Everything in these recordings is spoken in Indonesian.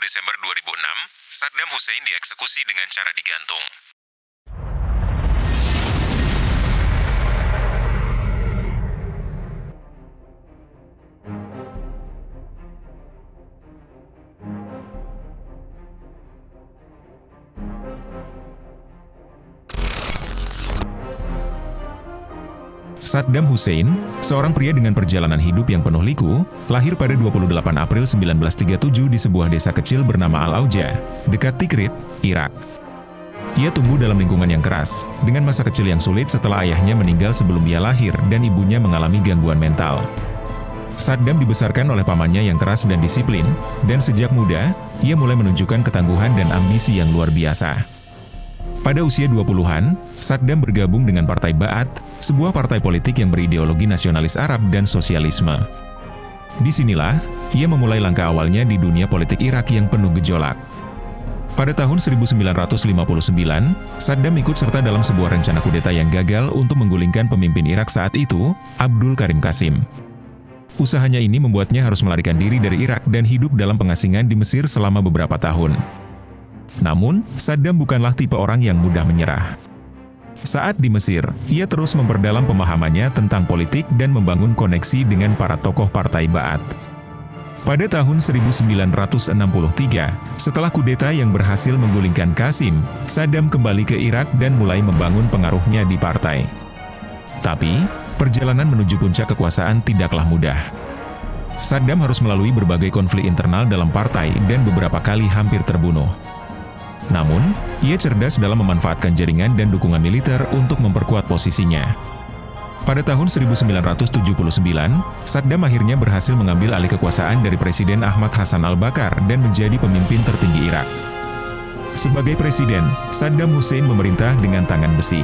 Desember 2006, Saddam Hussein dieksekusi dengan cara digantung. Saddam Hussein, seorang pria dengan perjalanan hidup yang penuh liku, lahir pada 28 April 1937 di sebuah desa kecil bernama Al-Auja, dekat Tikrit, Irak. Ia tumbuh dalam lingkungan yang keras, dengan masa kecil yang sulit setelah ayahnya meninggal sebelum ia lahir dan ibunya mengalami gangguan mental. Saddam dibesarkan oleh pamannya yang keras dan disiplin, dan sejak muda, ia mulai menunjukkan ketangguhan dan ambisi yang luar biasa. Pada usia 20-an, Saddam bergabung dengan Partai Ba'ath, sebuah partai politik yang berideologi nasionalis Arab dan sosialisme. Disinilah, ia memulai langkah awalnya di dunia politik Irak yang penuh gejolak. Pada tahun 1959, Saddam ikut serta dalam sebuah rencana kudeta yang gagal untuk menggulingkan pemimpin Irak saat itu, Abdul Karim Qasim. Usahanya ini membuatnya harus melarikan diri dari Irak dan hidup dalam pengasingan di Mesir selama beberapa tahun. Namun, Saddam bukanlah tipe orang yang mudah menyerah. Saat di Mesir, ia terus memperdalam pemahamannya tentang politik dan membangun koneksi dengan para tokoh Partai Ba'ath. Pada tahun 1963, setelah kudeta yang berhasil menggulingkan Qasim, Saddam kembali ke Irak dan mulai membangun pengaruhnya di partai. Tapi, perjalanan menuju puncak kekuasaan tidaklah mudah. Saddam harus melalui berbagai konflik internal dalam partai dan beberapa kali hampir terbunuh. Namun, ia cerdas dalam memanfaatkan jaringan dan dukungan militer untuk memperkuat posisinya. Pada tahun 1979, Saddam akhirnya berhasil mengambil alih kekuasaan dari Presiden Ahmad Hassan al-Bakar dan menjadi pemimpin tertinggi Irak. Sebagai presiden, Saddam Hussein memerintah dengan tangan besi.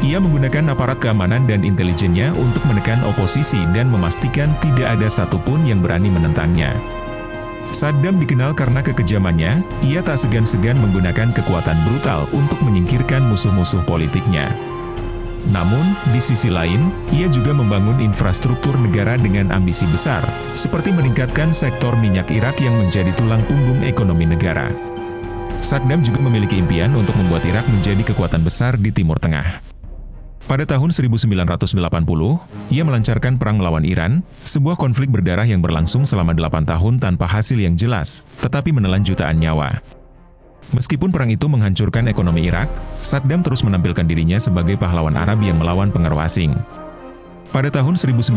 Ia menggunakan aparat keamanan dan intelijennya untuk menekan oposisi dan memastikan tidak ada satupun yang berani menentangnya. Saddam dikenal karena kekejamannya, ia tak segan-segan menggunakan kekuatan brutal untuk menyingkirkan musuh-musuh politiknya. Namun, di sisi lain, ia juga membangun infrastruktur negara dengan ambisi besar, seperti meningkatkan sektor minyak Irak yang menjadi tulang punggung ekonomi negara. Saddam juga memiliki impian untuk membuat Irak menjadi kekuatan besar di Timur Tengah. Pada tahun 1980, ia melancarkan perang melawan Iran, sebuah konflik berdarah yang berlangsung selama 8 tahun tanpa hasil yang jelas, tetapi menelan jutaan nyawa. Meskipun perang itu menghancurkan ekonomi Irak, Saddam terus menampilkan dirinya sebagai pahlawan Arab yang melawan pengaruh asing. Pada tahun 1990,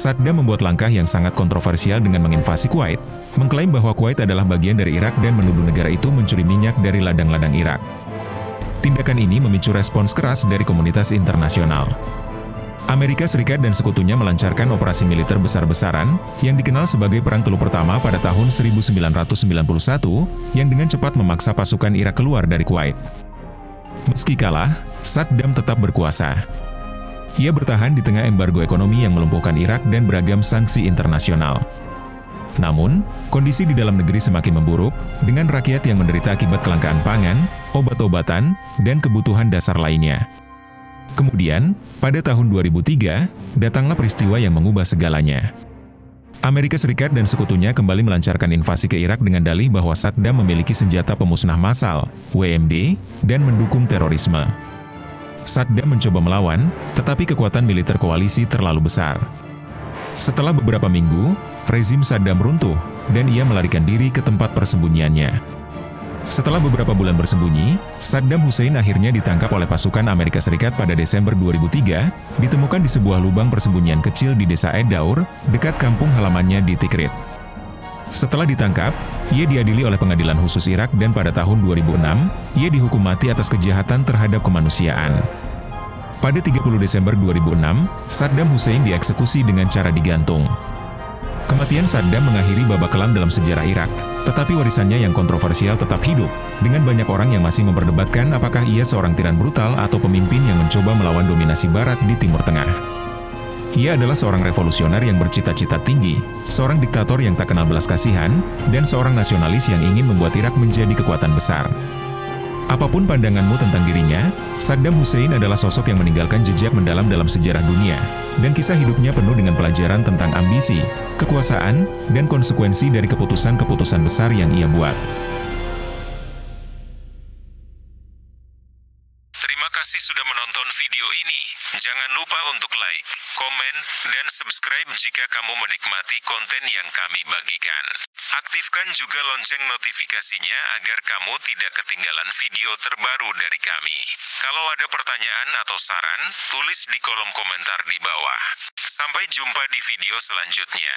Saddam membuat langkah yang sangat kontroversial dengan menginvasi Kuwait, mengklaim bahwa Kuwait adalah bagian dari Irak dan menuduh negara itu mencuri minyak dari ladang-ladang Irak. Tindakan ini memicu respons keras dari komunitas internasional. Amerika Serikat dan sekutunya melancarkan operasi militer besar-besaran, yang dikenal sebagai Perang Teluk Pertama pada tahun 1991, yang dengan cepat memaksa pasukan Irak keluar dari Kuwait. Meski kalah, Saddam tetap berkuasa. Ia bertahan di tengah embargo ekonomi yang melumpuhkan Irak dan beragam sanksi internasional. Namun, kondisi di dalam negeri semakin memburuk, dengan rakyat yang menderita akibat kelangkaan pangan, obat-obatan, dan kebutuhan dasar lainnya. Kemudian, pada tahun 2003, datanglah peristiwa yang mengubah segalanya. Amerika Serikat dan sekutunya kembali melancarkan invasi ke Irak dengan dalih bahwa Saddam memiliki senjata pemusnah massal, WMD, dan mendukung terorisme. Saddam mencoba melawan, tetapi kekuatan militer koalisi terlalu besar. Setelah beberapa minggu, rezim Saddam runtuh, dan ia melarikan diri ke tempat persembunyiannya. Setelah beberapa bulan bersembunyi, Saddam Hussein akhirnya ditangkap oleh pasukan Amerika Serikat pada Desember 2003, ditemukan di sebuah lubang persembunyian kecil di desa Edaur, dekat kampung halamannya di Tikrit. Setelah ditangkap, ia diadili oleh pengadilan khusus Irak dan pada tahun 2006, ia dihukum mati atas kejahatan terhadap kemanusiaan. Pada 30 Desember 2006, Saddam Hussein dieksekusi dengan cara digantung. Kematian Saddam mengakhiri babak kelam dalam sejarah Irak, tetapi warisannya yang kontroversial tetap hidup, dengan banyak orang yang masih memperdebatkan apakah ia seorang tiran brutal atau pemimpin yang mencoba melawan dominasi Barat di Timur Tengah. Ia adalah seorang revolusioner yang bercita-cita tinggi, seorang diktator yang tak kenal belas kasihan, dan seorang nasionalis yang ingin membuat Irak menjadi kekuatan besar. Apapun pandanganmu tentang dirinya, Saddam Hussein adalah sosok yang meninggalkan jejak mendalam dalam sejarah dunia, dan kisah hidupnya penuh dengan pelajaran tentang ambisi, kekuasaan, dan konsekuensi dari keputusan-keputusan besar yang ia buat. Terima kasih sudah menonton video ini. Jangan lupa untuk like, komen, dan subscribe jika kamu menikmati konten yang kami bagikan. Aktifkan juga lonceng notifikasinya agar kamu tidak ketinggalan video terbaru dari kami. Kalau ada pertanyaan atau saran, tulis di kolom komentar di bawah. Sampai jumpa di video selanjutnya.